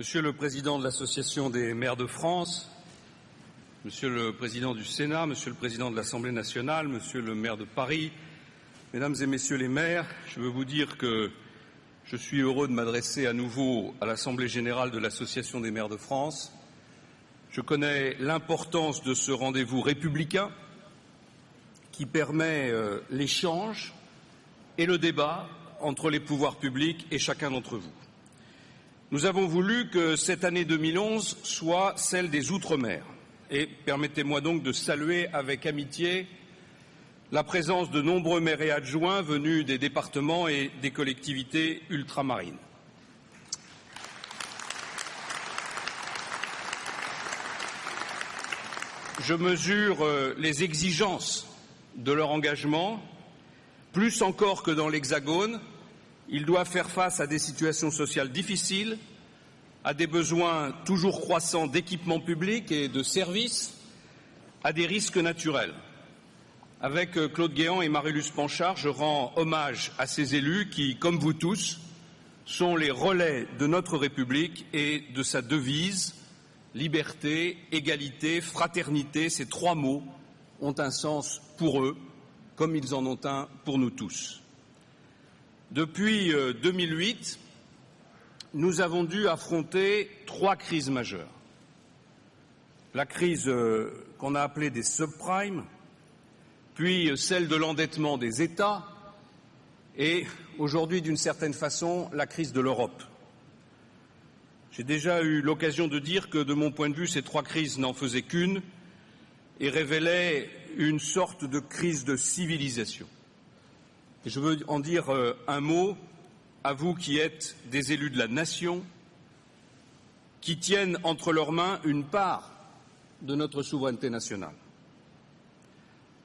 Monsieur le Président de l'Association des maires de France, Monsieur le Président du Sénat, Monsieur le Président de l'Assemblée nationale, Monsieur le maire de Paris, Mesdames et Messieurs les maires, je veux vous dire que je suis heureux de m'adresser à nouveau à l'Assemblée générale de l'Association des maires de France. Je connais l'importance de ce rendez-vous républicain qui permet l'échange et le débat entre les pouvoirs publics et chacun d'entre vous. Nous avons voulu que cette année 2011 soit celle des Outre-mer. Et permettez-moi donc de saluer avec amitié la présence de nombreux maires et adjoints venus des départements et des collectivités ultramarines. Je mesure les exigences de leur engagement. Plus encore que dans l'Hexagone, ils doivent faire face à des situations sociales difficiles, à des besoins toujours croissants d'équipements publics et de services, à des risques naturels. Avec Claude Guéant et Marie-Luce Panchard, je rends hommage à ces élus qui, comme vous tous, sont les relais de notre République et de sa devise « liberté, égalité, fraternité ». Ces trois mots ont un sens pour eux, comme ils en ont un pour nous tous. Depuis 2008, nous avons dû affronter trois crises majeures. La crise qu'on a appelée des subprimes, puis celle de l'endettement des États et aujourd'hui, d'une certaine façon, la crise de l'Europe. J'ai déjà eu l'occasion de dire que, de mon point de vue, ces trois crises n'en faisaient qu'une et révélaient une sorte de crise de civilisation. Et je veux en dire un mot à vous qui êtes des élus de la nation, qui tiennent entre leurs mains une part de notre souveraineté nationale.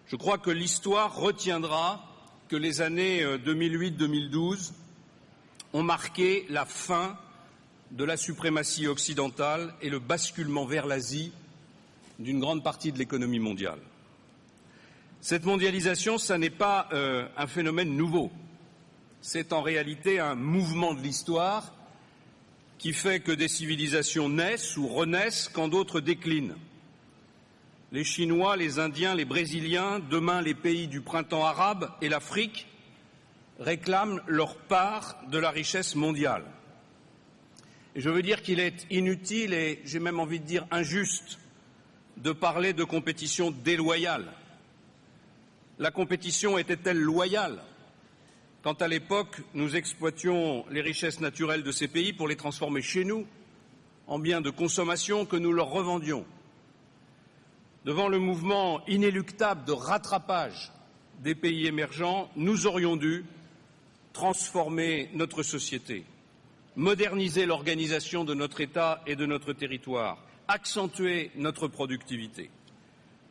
Je crois que l'histoire retiendra que les années 2008-2012 ont marqué la fin de la suprématie occidentale et le basculement vers l'Asie d'une grande partie de l'économie mondiale. Cette mondialisation, ça n'est pas un phénomène nouveau. C'est en réalité un mouvement de l'histoire qui fait que des civilisations naissent ou renaissent quand d'autres déclinent. Les Chinois, les Indiens, les Brésiliens, demain les pays du printemps arabe et l'Afrique réclament leur part de la richesse mondiale. Et je veux dire qu'il est inutile et j'ai même envie de dire injuste de parler de compétition déloyale. La compétition était-elle loyale quand à l'époque nous exploitions les richesses naturelles de ces pays pour les transformer chez nous en biens de consommation que nous leur revendions? Devant le mouvement inéluctable de rattrapage des pays émergents, nous aurions dû transformer notre société, moderniser l'organisation de notre État et de notre territoire, accentuer notre productivité.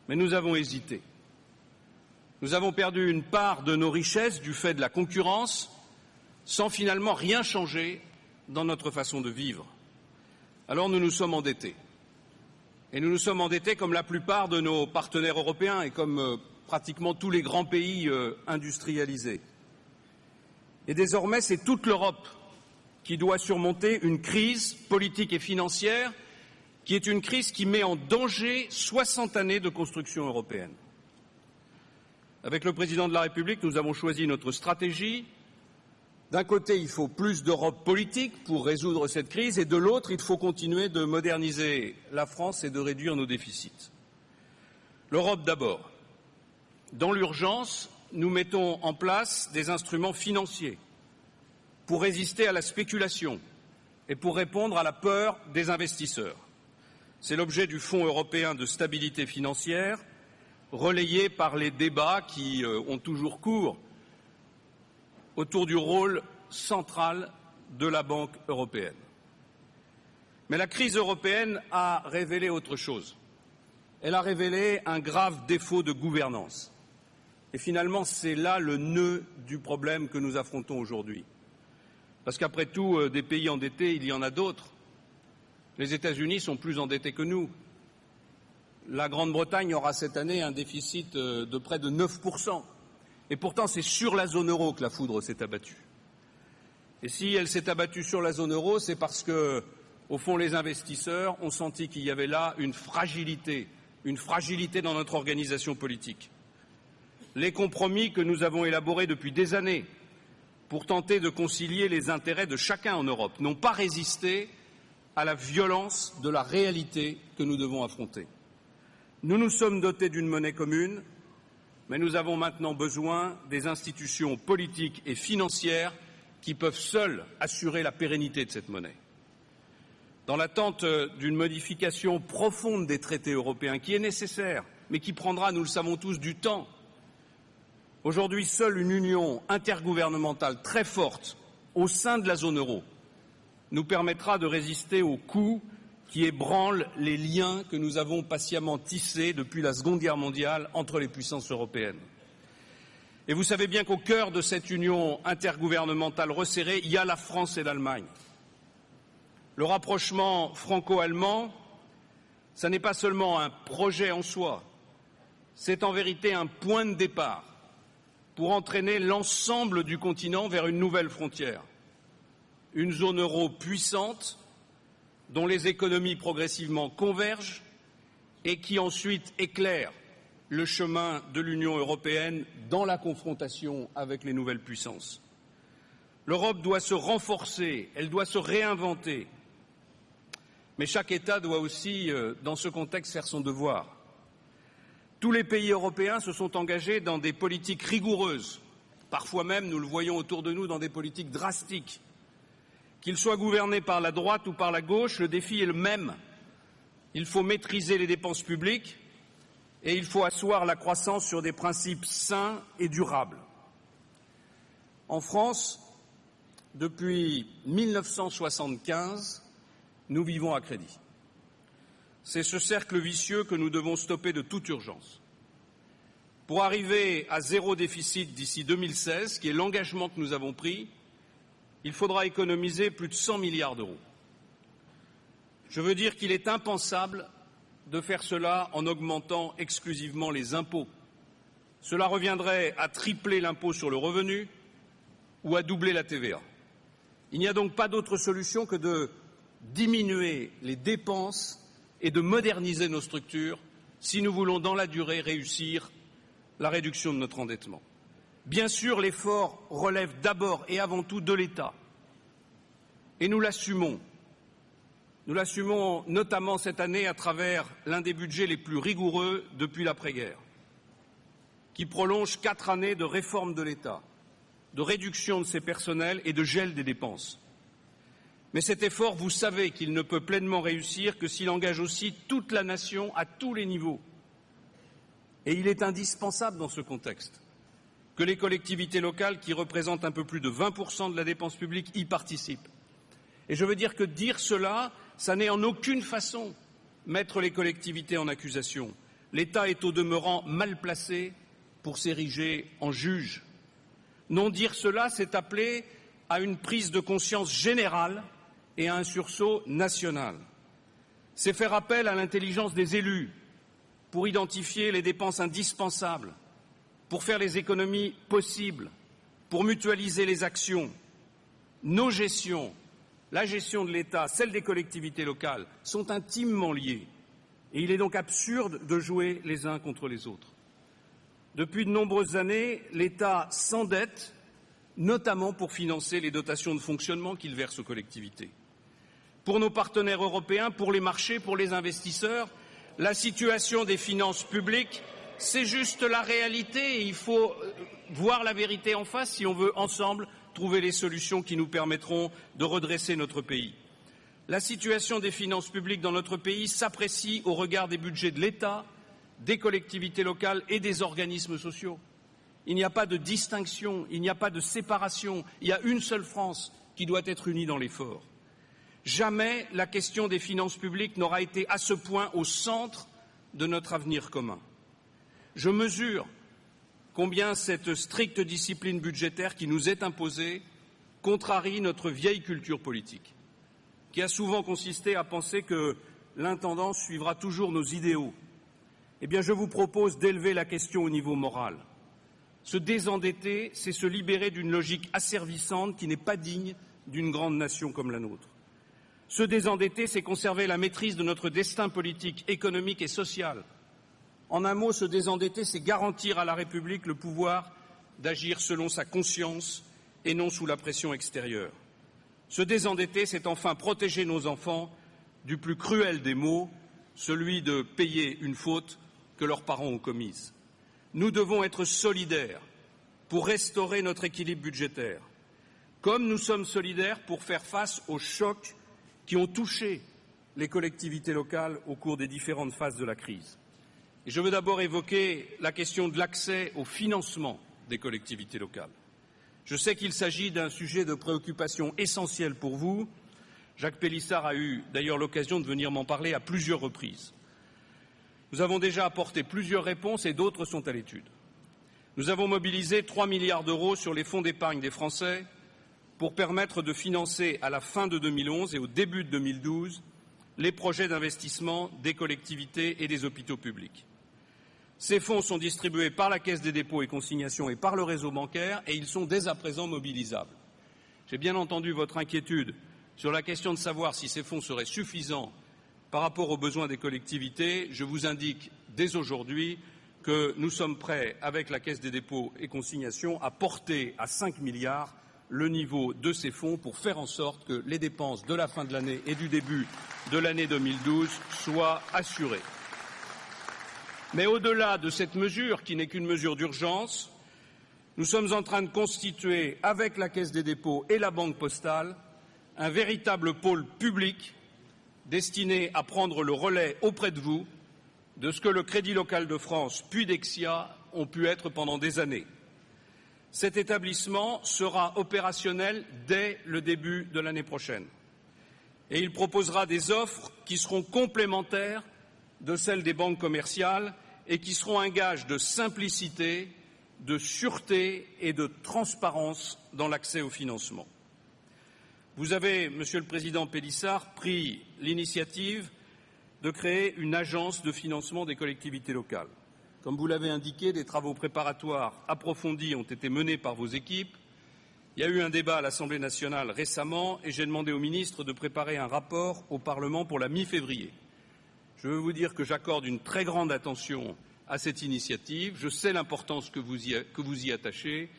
Mais nous avons hésité. Nous avons perdu une part de nos richesses du fait de la concurrence, sans finalement rien changer dans notre façon de vivre. Alors nous nous sommes endettés. Et nous nous sommes endettés comme la plupart de nos partenaires européens et comme pratiquement tous les grands pays industrialisés. Et désormais, c'est toute l'Europe qui doit surmonter une crise politique et financière qui est une crise qui met en danger 60 années de construction européenne. Avec le Président de la République, nous avons choisi notre stratégie. D'un côté, il faut plus d'Europe politique pour résoudre cette crise et de l'autre, il faut continuer de moderniser la France et de réduire nos déficits. L'Europe d'abord. Dans l'urgence, nous mettons en place des instruments financiers pour résister à la spéculation et pour répondre à la peur des investisseurs. C'est l'objet du Fonds européen de stabilité financière, relayé par les débats qui ont toujours cours autour du rôle central de la Banque européenne. Mais la crise européenne a révélé autre chose. Elle a révélé un grave défaut de gouvernance. Et finalement, c'est là le nœud du problème que nous affrontons aujourd'hui. Parce qu'après tout, des pays endettés, il y en a d'autres. Les États-Unis sont plus endettés que nous. La Grande-Bretagne aura cette année un déficit de près de 9%. Et pourtant, c'est sur la zone euro que la foudre s'est abattue. Et si elle s'est abattue sur la zone euro, c'est parce que Au fond, les investisseurs ont senti qu'il y avait là une fragilité dans notre organisation politique. Les compromis que nous avons élaborés depuis des années pour tenter de concilier les intérêts de chacun en Europe n'ont pas résisté à la violence de la réalité que nous devons affronter. Nous nous sommes dotés d'une monnaie commune, mais nous avons maintenant besoin des institutions politiques et financières qui peuvent seules assurer la pérennité de cette monnaie. Dans l'attente d'une modification profonde des traités européens, qui est nécessaire, mais qui prendra, nous le savons tous, du temps, aujourd'hui, seule une union intergouvernementale très forte au sein de la zone euro nous permettra de résister aux coups qui ébranlent les liens que nous avons patiemment tissés depuis la Seconde Guerre mondiale entre les puissances européennes. Et vous savez bien qu'au cœur de cette union intergouvernementale resserrée, il y a la France et l'Allemagne. Le rapprochement franco-allemand, ce n'est pas seulement un projet en soi, c'est en vérité un point de départ pour entraîner l'ensemble du continent vers une nouvelle frontière, une zone euro puissante dont les économies progressivement convergent et qui ensuite éclaire le chemin de l'Union européenne dans la confrontation avec les nouvelles puissances. L'Europe doit se renforcer, elle doit se réinventer. Mais chaque État doit aussi, dans ce contexte, faire son devoir. Tous les pays européens se sont engagés dans des politiques rigoureuses, parfois même, nous le voyons autour de nous, dans des politiques drastiques. Qu'ils soient gouvernés par la droite ou par la gauche, le défi est le même. Il faut maîtriser les dépenses publiques et il faut asseoir la croissance sur des principes sains et durables. En France, depuis 1975, nous vivons à crédit. C'est ce cercle vicieux que nous devons stopper de toute urgence. Pour arriver à zéro déficit d'ici 2016, qui est l'engagement que nous avons pris, il faudra économiser plus de 100 milliards d'euros. Je veux dire qu'il est impensable de faire cela en augmentant exclusivement les impôts. Cela reviendrait à tripler l'impôt sur le revenu ou à doubler la TVA. Il n'y a donc pas d'autre solution que de diminuer les dépenses et de moderniser nos structures si nous voulons, dans la durée, réussir la réduction de notre endettement. Bien sûr, l'effort relève d'abord et avant tout de l'État. Et nous l'assumons. Nous l'assumons notamment cette année à travers l'un des budgets les plus rigoureux depuis l'après-guerre, qui prolonge 4 années de réforme de l'État, de réduction de ses personnels et de gel des dépenses. Mais cet effort, vous savez qu'il ne peut pleinement réussir que s'il engage aussi toute la nation à tous les niveaux. Et il est indispensable dans ce contexte que les collectivités locales, qui représentent un peu plus de 20% de la dépense publique, y participent. Et je veux dire que dire cela, ça n'est en aucune façon mettre les collectivités en accusation. L'État est au demeurant mal placé pour s'ériger en juge. Non dire cela, c'est appeler à une prise de conscience générale et à un sursaut national. C'est faire appel à l'intelligence des élus pour identifier les dépenses indispensables, pour faire les économies possibles, pour mutualiser les actions. Nos gestions, la gestion de l'État, celle des collectivités locales, sont intimement liées. Et il est donc absurde de jouer les uns contre les autres. Depuis de nombreuses années, l'État s'endette, notamment pour financer les dotations de fonctionnement qu'il verse aux collectivités. Pour nos partenaires européens, pour les marchés, pour les investisseurs, la situation des finances publiques, c'est juste la réalité et il faut voir la vérité en face si on veut ensemble trouver les solutions qui nous permettront de redresser notre pays. La situation des finances publiques dans notre pays s'apprécie au regard des budgets de l'État, des collectivités locales et des organismes sociaux. Il n'y a pas de distinction, il n'y a pas de séparation, il y a une seule France qui doit être unie dans l'effort. Jamais la question des finances publiques n'aura été à ce point au centre de notre avenir commun. Je mesure combien cette stricte discipline budgétaire qui nous est imposée contrarie notre vieille culture politique, qui a souvent consisté à penser que l'intendance suivra toujours nos idéaux. Eh bien, je vous propose d'élever la question au niveau moral. Se désendetter, c'est se libérer d'une logique asservissante qui n'est pas digne d'une grande nation comme la nôtre. Se désendetter, c'est conserver la maîtrise de notre destin politique, économique et social. En un mot, se désendetter, c'est garantir à la République le pouvoir d'agir selon sa conscience et non sous la pression extérieure. Se désendetter, c'est enfin protéger nos enfants du plus cruel des maux, celui de payer une faute que leurs parents ont commise. Nous devons être solidaires pour restaurer notre équilibre budgétaire, comme nous sommes solidaires pour faire face aux chocs qui ont touché les collectivités locales au cours des différentes phases de la crise. Et je veux d'abord évoquer la question de l'accès au financement des collectivités locales. Je sais qu'il s'agit d'un sujet de préoccupation essentiel pour vous. Jacques Pélissard a eu d'ailleurs l'occasion de venir m'en parler à plusieurs reprises. Nous avons déjà apporté plusieurs réponses et d'autres sont à l'étude. Nous avons mobilisé 3 milliards d'euros sur les fonds d'épargne des Français pour permettre de financer à la fin de 2011 et au début de 2012 les projets d'investissement des collectivités et des hôpitaux publics. Ces fonds sont distribués par la Caisse des dépôts et consignations et par le réseau bancaire et ils sont dès à présent mobilisables. J'ai bien entendu votre inquiétude sur la question de savoir si ces fonds seraient suffisants par rapport aux besoins des collectivités. Je vous indique dès aujourd'hui que nous sommes prêts, avec la Caisse des dépôts et consignations, à porter à 5 milliards le niveau de ces fonds pour faire en sorte que les dépenses de la fin de l'année et du début de l'année 2012 soient assurées. Mais au-delà de cette mesure, qui n'est qu'une mesure d'urgence, nous sommes en train de constituer, avec la Caisse des dépôts et la Banque postale, un véritable pôle public destiné à prendre le relais auprès de vous de ce que le Crédit local de France puis Dexia ont pu être pendant des années. Cet établissement sera opérationnel dès le début de l'année prochaine et il proposera des offres qui seront complémentaires de celles des banques commerciales et qui seront un gage de simplicité, de sûreté et de transparence dans l'accès au financement. Vous avez, Monsieur le Président Pélissard, pris l'initiative de créer une agence de financement des collectivités locales. Comme vous l'avez indiqué, des travaux préparatoires approfondis ont été menés par vos équipes. Il y a eu un débat à l'Assemblée nationale récemment et j'ai demandé au ministre de préparer un rapport au Parlement pour la mi-février. Je veux vous dire que j'accorde une très grande attention à cette initiative. Je sais l'importance que vous y attachez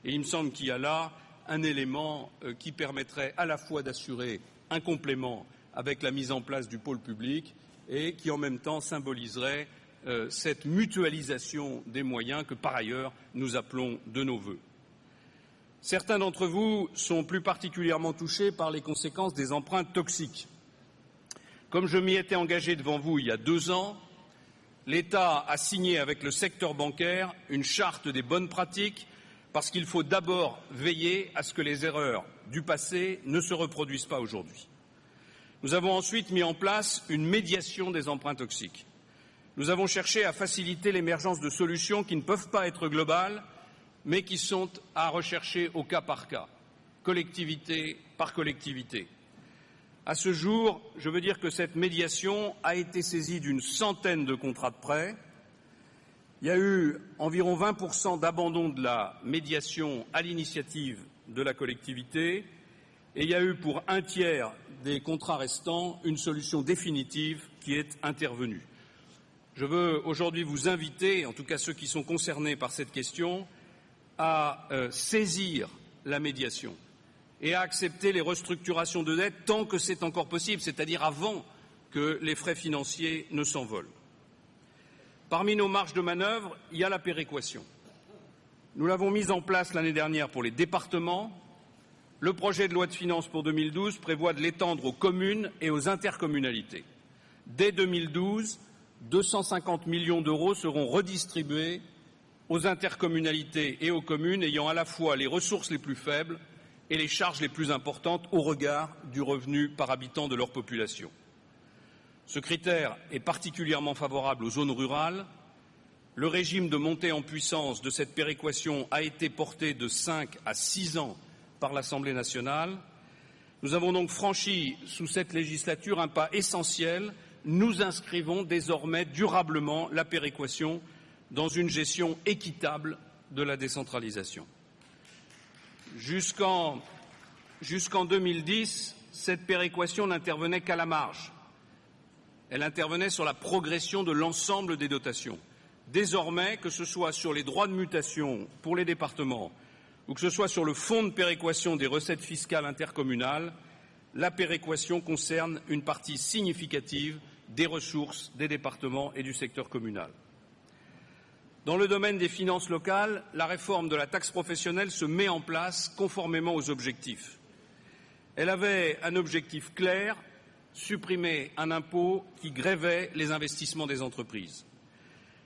et il me semble qu'il y a là un élément qui permettrait à la fois d'assurer un complément avec la mise en place du pôle public et qui en même temps symboliserait cette mutualisation des moyens que par ailleurs nous appelons de nos vœux. Certains d'entre vous sont plus particulièrement touchés par les conséquences des emprunts toxiques. Comme je m'y étais engagé devant vous il y a 2 ans, l'État a signé avec le secteur bancaire une charte des bonnes pratiques parce qu'il faut d'abord veiller à ce que les erreurs du passé ne se reproduisent pas aujourd'hui. Nous avons ensuite mis en place une médiation des emprunts toxiques. Nous avons cherché à faciliter l'émergence de solutions qui ne peuvent pas être globales, mais qui sont à rechercher au cas par cas, collectivité par collectivité. À ce jour, je veux dire que cette médiation a été saisie d'une centaine de contrats de prêt. Il y a eu environ 20% d'abandon de la médiation à l'initiative de la collectivité et il y a eu pour 1/3 des contrats restants une solution définitive qui est intervenue. Je veux aujourd'hui vous inviter, en tout cas ceux qui sont concernés par cette question, à saisir la médiation et à accepter les restructurations de dette tant que c'est encore possible, c'est-à-dire avant que les frais financiers ne s'envolent. Parmi nos marges de manœuvre, il y a la péréquation. Nous l'avons mise en place l'année dernière pour les départements. Le projet de loi de finances pour 2012 prévoit de l'étendre aux communes et aux intercommunalités. Dès 2012, 250 millions d'euros seront redistribués aux intercommunalités et aux communes ayant à la fois les ressources les plus faibles et les charges les plus importantes au regard du revenu par habitant de leur population. Ce critère est particulièrement favorable aux zones rurales. Le régime de montée en puissance de cette péréquation a été porté de 5 à 6 ans par l'Assemblée nationale. Nous avons donc franchi sous cette législature un pas essentiel. Nous inscrivons désormais durablement la péréquation dans une gestion équitable de la décentralisation. Jusqu'en 2010, cette péréquation n'intervenait qu'à la marge. Elle intervenait sur la progression de l'ensemble des dotations. Désormais, que ce soit sur les droits de mutation pour les départements ou que ce soit sur le fonds de péréquation des recettes fiscales intercommunales, la péréquation concerne une partie significative des ressources des départements et du secteur communal. Dans le domaine des finances locales, la réforme de la taxe professionnelle se met en place conformément aux objectifs. Elle avait un objectif clair, supprimer un impôt qui grevait les investissements des entreprises.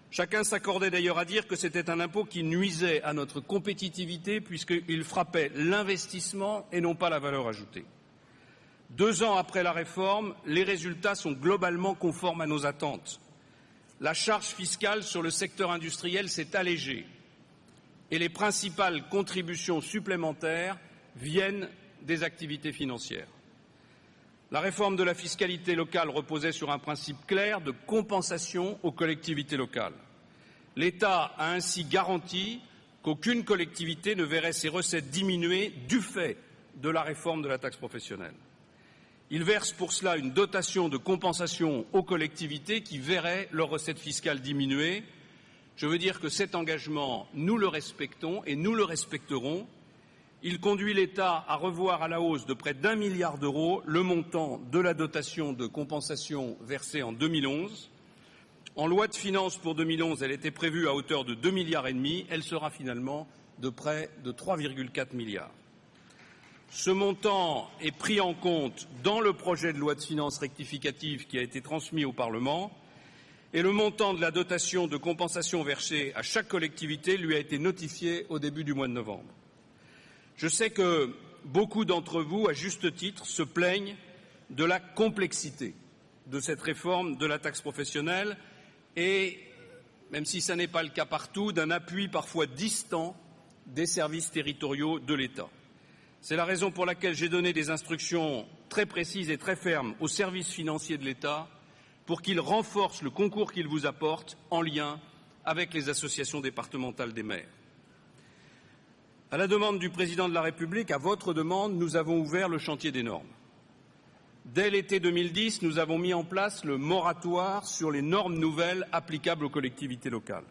Chacun s'accordait d'ailleurs à dire que c'était un impôt qui nuisait à notre compétitivité puisqu'il frappait l'investissement et non pas la valeur ajoutée. 2 ans après la réforme, les résultats sont globalement conformes à nos attentes. La charge fiscale sur le secteur industriel s'est allégée et les principales contributions supplémentaires viennent des activités financières. La réforme de la fiscalité locale reposait sur un principe clair de compensation aux collectivités locales. L'État a ainsi garanti qu'aucune collectivité ne verrait ses recettes diminuer du fait de la réforme de la taxe professionnelle. Il verse pour cela une dotation de compensation aux collectivités qui verraient leurs recettes fiscales diminuer. Je veux dire que cet engagement, nous le respectons et nous le respecterons. Il conduit l'État à revoir à la hausse de près d'1 milliard d'euros le montant de la dotation de compensation versée en 2011. En loi de finances pour 2011, elle était prévue à hauteur de 2,5 milliards. Elle sera finalement de près de 3,4 milliards. Ce montant est pris en compte dans le projet de loi de finances rectificative qui a été transmis au Parlement et le montant de la dotation de compensation versée à chaque collectivité lui a été notifié au début du mois de novembre. Je sais que beaucoup d'entre vous, à juste titre, se plaignent de la complexité de cette réforme de la taxe professionnelle et, même si ce n'est pas le cas partout, d'un appui parfois distant des services territoriaux de l'État. C'est la raison pour laquelle j'ai donné des instructions très précises et très fermes aux services financiers de l'État pour qu'ils renforcent le concours qu'ils vous apportent en lien avec les associations départementales des maires. À la demande du Président de la République, à votre demande, nous avons ouvert le chantier des normes. Dès l'été 2010, nous avons mis en place le moratoire sur les normes nouvelles applicables aux collectivités locales.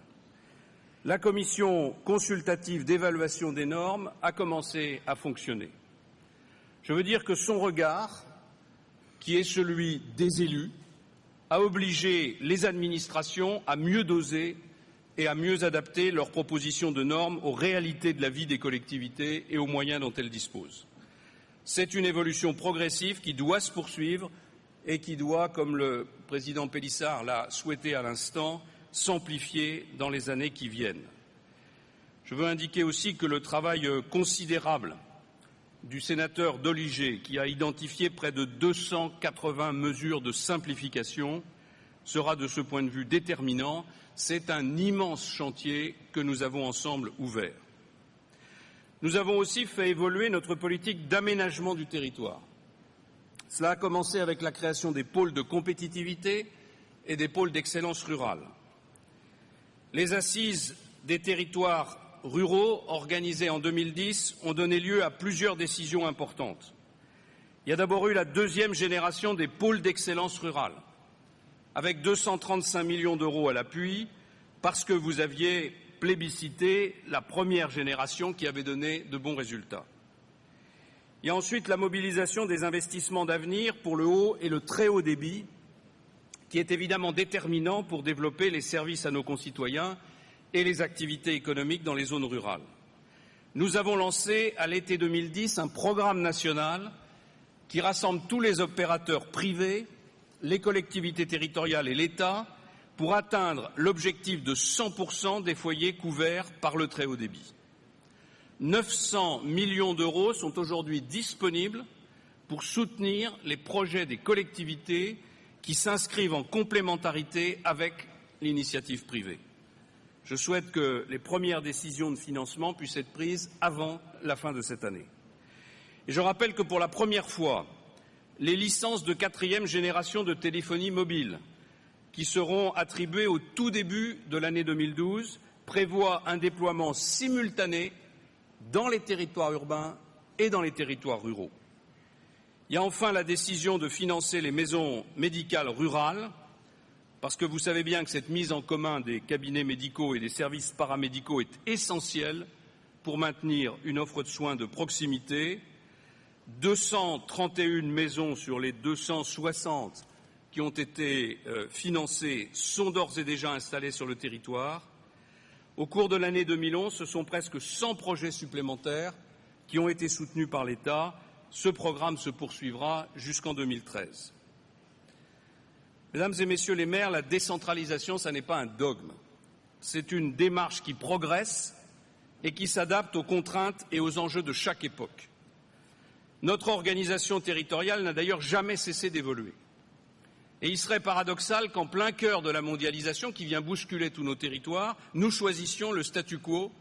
La commission consultative d'évaluation des normes a commencé à fonctionner. Je veux dire que son regard, qui est celui des élus, a obligé les administrations à mieux doser et à mieux adapter leurs propositions de normes aux réalités de la vie des collectivités et aux moyens dont elles disposent. C'est une évolution progressive qui doit se poursuivre et qui doit, comme le président Pélissard l'a souhaité à l'instant, s'amplifier dans les années qui viennent. Je veux indiquer aussi que le travail considérable du sénateur Doligé, qui a identifié près de 280 mesures de simplification, sera de ce point de vue déterminant. C'est un immense chantier que nous avons ensemble ouvert. Nous avons aussi fait évoluer notre politique d'aménagement du territoire. Cela a commencé avec la création des pôles de compétitivité et des pôles d'excellence rurale. Les assises des territoires ruraux organisées en 2010 ont donné lieu à plusieurs décisions importantes. Il y a d'abord eu la deuxième génération des pôles d'excellence rurale, avec 235 millions d'euros à l'appui, parce que vous aviez plébiscité la première génération qui avait donné de bons résultats. Il y a ensuite la mobilisation des investissements d'avenir pour le haut et le très haut débit, qui est évidemment déterminant pour développer les services à nos concitoyens et les activités économiques dans les zones rurales. Nous avons lancé à l'été 2010 un programme national qui rassemble tous les opérateurs privés, les collectivités territoriales et l'État pour atteindre l'objectif de 100% des foyers couverts par le très haut débit. 900 millions d'euros sont aujourd'hui disponibles pour soutenir les projets des collectivités qui s'inscrivent en complémentarité avec l'initiative privée. Je souhaite que les premières décisions de financement puissent être prises avant la fin de cette année. Et je rappelle que pour la première fois, les licences de 4e génération de téléphonie mobile, qui seront attribuées au tout début de l'année 2012, prévoient un déploiement simultané dans les territoires urbains et dans les territoires ruraux. Il y a enfin la décision de financer les maisons médicales rurales, parce que vous savez bien que cette mise en commun des cabinets médicaux et des services paramédicaux est essentielle pour maintenir une offre de soins de proximité. 231 maisons sur les 260 qui ont été financées sont d'ores et déjà installées sur le territoire. Au cours de l'année 2011, ce sont presque 100 projets supplémentaires qui ont été soutenus par l'État. Ce programme se poursuivra jusqu'en 2013. Mesdames et Messieurs les maires, la décentralisation, ce n'est pas un dogme. C'est une démarche qui progresse et qui s'adapte aux contraintes et aux enjeux de chaque époque. Notre organisation territoriale n'a d'ailleurs jamais cessé d'évoluer. Et il serait paradoxal qu'en plein cœur de la mondialisation qui vient bousculer tous nos territoires, nous choisissions le statu quo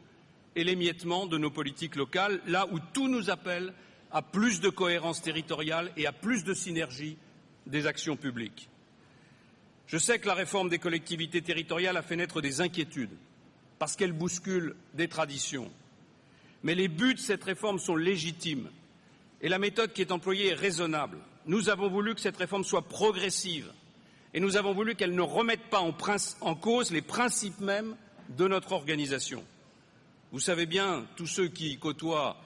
et l'émiettement de nos politiques locales, là où tout nous appelle à plus de cohérence territoriale et à plus de synergie des actions publiques. Je sais que la réforme des collectivités territoriales a fait naître des inquiétudes, parce qu'elle bouscule des traditions. Mais les buts de cette réforme sont légitimes et la méthode qui est employée est raisonnable. Nous avons voulu que cette réforme soit progressive et nous avons voulu qu'elle ne remette pas en cause les principes mêmes de notre organisation. Vous savez bien, tous ceux qui côtoient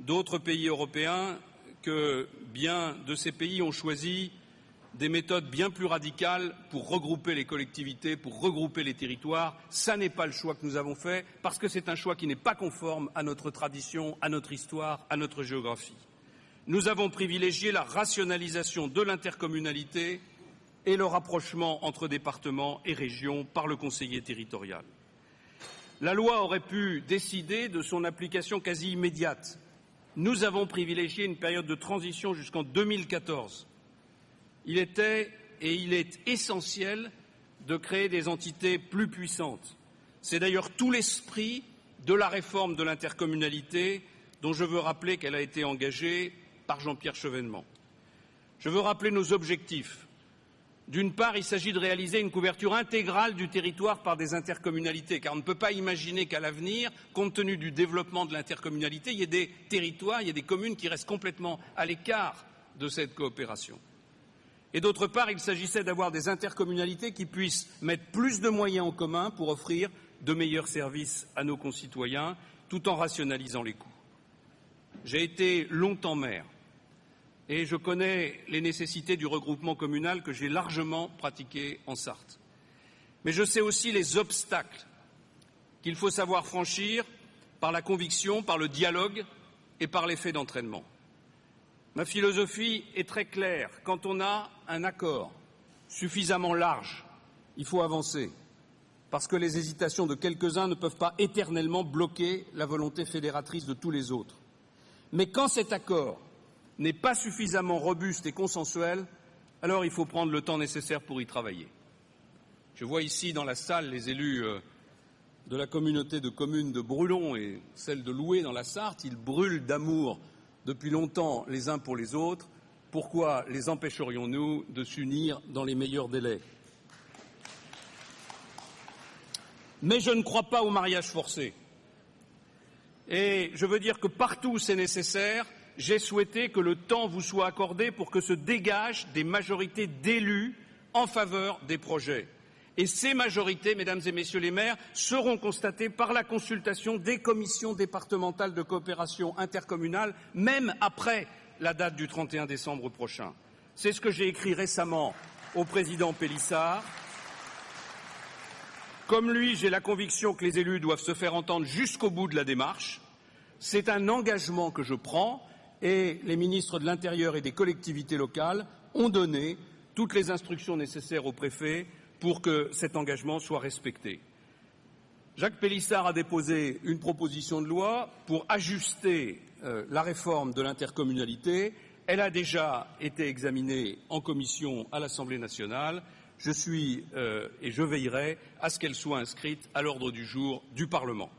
d'autres pays européens, que bien de ces pays ont choisi des méthodes bien plus radicales pour regrouper les collectivités, pour regrouper les territoires. Ça n'est pas le choix que nous avons fait, parce que c'est un choix qui n'est pas conforme à notre tradition, à notre histoire, à notre géographie. Nous avons privilégié la rationalisation de l'intercommunalité et le rapprochement entre départements et régions par le conseiller territorial. La loi aurait pu décider de son application quasi immédiate. Nous avons privilégié une période de transition jusqu'en 2014. Il était et il est essentiel de créer des entités plus puissantes. C'est d'ailleurs tout l'esprit de la réforme de l'intercommunalité dont je veux rappeler qu'elle a été engagée par Jean-Pierre Chevènement. Je veux rappeler nos objectifs. D'une part, il s'agit de réaliser une couverture intégrale du territoire par des intercommunalités, car on ne peut pas imaginer qu'à l'avenir, compte tenu du développement de l'intercommunalité, il y ait des territoires, il y ait des communes qui restent complètement à l'écart de cette coopération. Et d'autre part, il s'agissait d'avoir des intercommunalités qui puissent mettre plus de moyens en commun pour offrir de meilleurs services à nos concitoyens, tout en rationalisant les coûts. J'ai été longtemps maire et je connais les nécessités du regroupement communal que j'ai largement pratiqué en Sarthe. Mais je sais aussi les obstacles qu'il faut savoir franchir par la conviction, par le dialogue et par l'effet d'entraînement. Ma philosophie est très claire. Quand on a un accord suffisamment large, il faut avancer, parce que les hésitations de quelques-uns ne peuvent pas éternellement bloquer la volonté fédératrice de tous les autres. Mais quand cet accord n'est pas suffisamment robuste et consensuel, alors il faut prendre le temps nécessaire pour y travailler. Je vois ici dans la salle les élus de la communauté de communes de Brulon et celle de Loué dans la Sarthe. Ils brûlent d'amour depuis longtemps les uns pour les autres. Pourquoi les empêcherions-nous de s'unir dans les meilleurs délais? Mais je ne crois pas au mariage forcé. Et je veux dire que partout où c'est nécessaire, j'ai souhaité que le temps vous soit accordé pour que se dégagent des majorités d'élus en faveur des projets. Et ces majorités, mesdames et messieurs les maires, seront constatées par la consultation des commissions départementales de coopération intercommunale, même après la date du 31 décembre prochain. C'est ce que j'ai écrit récemment au président Pélissard. Comme lui, j'ai la conviction que les élus doivent se faire entendre jusqu'au bout de la démarche. C'est un engagement que je prends et les ministres de l'Intérieur et des collectivités locales ont donné toutes les instructions nécessaires au préfet pour que cet engagement soit respecté. Jacques Pélissard a déposé une proposition de loi pour ajuster la réforme de l'intercommunalité. Elle a déjà été examinée en commission à l'Assemblée nationale. Je suis et je veillerai à ce qu'elle soit inscrite à l'ordre du jour du Parlement.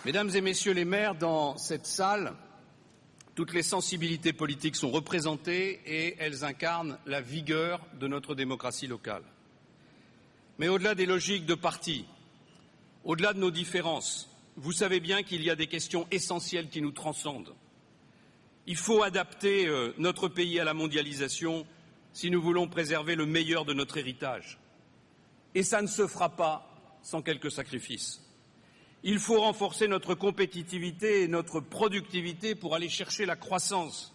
Mesdames et Messieurs les maires, dans cette salle, toutes les sensibilités politiques sont représentées et elles incarnent la vigueur de notre démocratie locale. Mais au-delà des logiques de parti, au-delà de nos différences, vous savez bien qu'il y a des questions essentielles qui nous transcendent. Il faut adapter notre pays à la mondialisation si nous voulons préserver le meilleur de notre héritage. Et ça ne se fera pas sans quelques sacrifices. Il faut renforcer notre compétitivité et notre productivité pour aller chercher la croissance.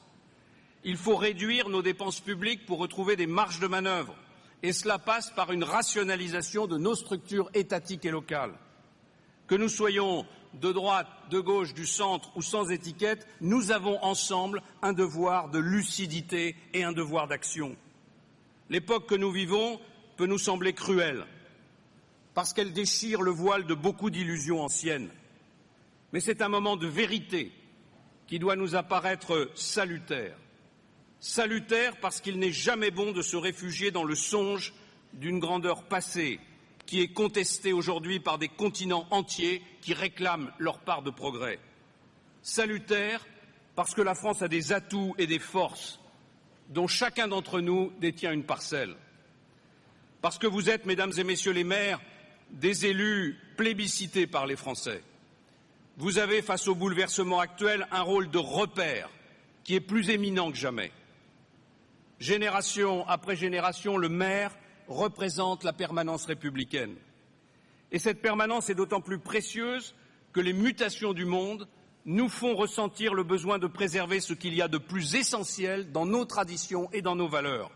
Il faut réduire nos dépenses publiques pour retrouver des marges de manœuvre. Et cela passe par une rationalisation de nos structures étatiques et locales. Que nous soyons de droite, de gauche, du centre ou sans étiquette, nous avons ensemble un devoir de lucidité et un devoir d'action. L'époque que nous vivons peut nous sembler cruelle, parce qu'elle déchire le voile de beaucoup d'illusions anciennes. Mais c'est un moment de vérité qui doit nous apparaître salutaire. Salutaire parce qu'il n'est jamais bon de se réfugier dans le songe d'une grandeur passée qui est contestée aujourd'hui par des continents entiers qui réclament leur part de progrès. Salutaire parce que la France a des atouts et des forces dont chacun d'entre nous détient une parcelle. Parce que vous êtes, mesdames et messieurs les maires, des élus plébiscités par les Français. Vous avez, face au bouleversement actuel, un rôle de repère qui est plus éminent que jamais. Génération après génération, le maire représente la permanence républicaine. Et cette permanence est d'autant plus précieuse que les mutations du monde nous font ressentir le besoin de préserver ce qu'il y a de plus essentiel dans nos traditions et dans nos valeurs.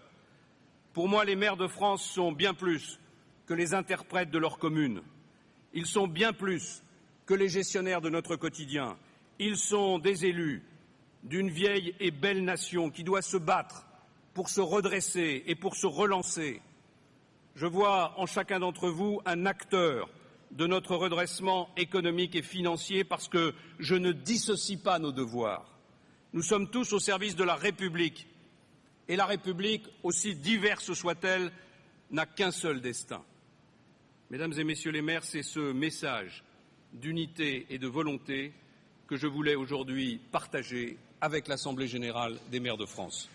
Pour moi, les maires de France sont bien plus que les interprètes de leur commune. Ils sont bien plus que les gestionnaires de notre quotidien. Ils sont des élus d'une vieille et belle nation qui doit se battre pour se redresser et pour se relancer. Je vois en chacun d'entre vous un acteur de notre redressement économique et financier parce que je ne dissocie pas nos devoirs. Nous sommes tous au service de la République et la République, aussi diverse soit-elle, n'a qu'un seul destin. Mesdames et messieurs les maires, c'est ce message d'unité et de volonté que je voulais aujourd'hui partager avec l'Assemblée générale des maires de France.